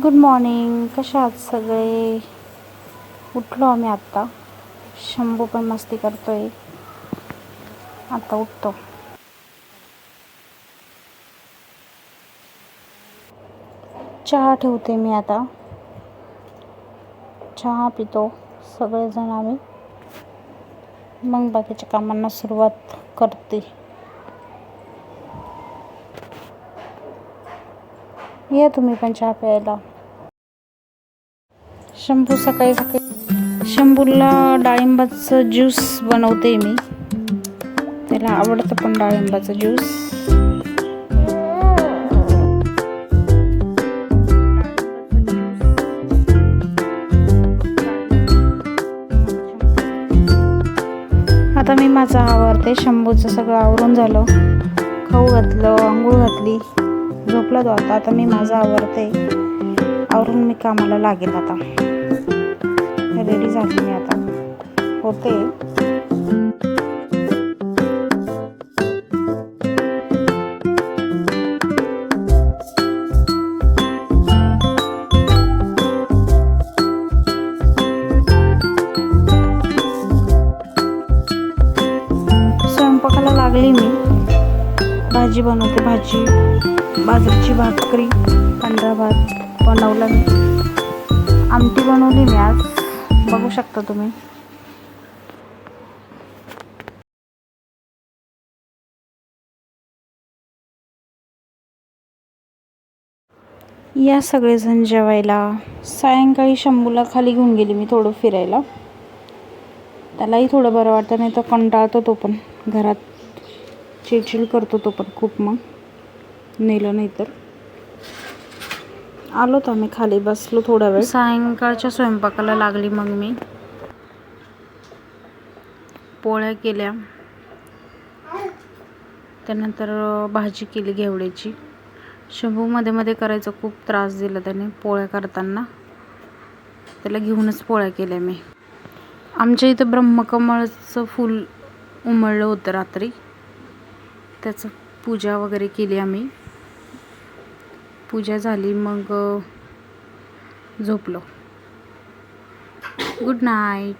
Good morning. कशा आहात सगळे? उठलो आम्ही आत्ता. शंभू पण मस्ती करतोय. आता उठतो. चहा ठेवते मी आता. चहा पितो सगळेजण आम्ही, मग बाकीच्या कामांना सुरुवात करते. या तुम्ही पण चहा प्यायला. शंभू सकाळी सकाळी शंभूला डाळिंबाचं ज्यूस बनवते मी. त्याला आवडतं पण डाळिंबाचं ज्यूस. आता मी माझं आवरते. शंभूचं सगळं आवरून झालं. खाऊ घातलं, आंघोळ घातली, झोपला तो आता. आता मी माझं आवरते. आवरून मी कामाला लागेल. आता रेडी झाली मी. आता होते. स्वयंपाकाला लागली मी. भाजी बनवते. बाजरीची भाकरी, पांढरा भात बनवला मी. आमटी बनवली मी आज, बघू शकता तुम्ही. या सगळेजण जेवायला. सायंकाळी शंभूला खाली घेऊन गेली मी थोडं फिरायला. त्यालाही थोडं बरं वाटतं, नाही तर कंटाळतो तो पण. घरात चिडचिड करतो तो पण खूप. मग नेलं नाही तर. आलो तर आम्ही खाली, बसलो थोडा वेळ. सायंकाळच्या स्वयंपाकाला लागली मग मी. पोळ्या केल्या, त्यानंतर भाजी केली घेवड्याची. शंभू मध्ये मध्ये करायचं, खूप त्रास दिला त्याने पोळ्या करताना. त्याला घेऊनच पोळ्या केल्या मी. आमच्या इथं ब्रह्मकमळचं फूल उमळलं होतं रात्री. त्याचं पूजा वगैरे केली आम्ही. पूजा झाली मग झोपलो. Good night.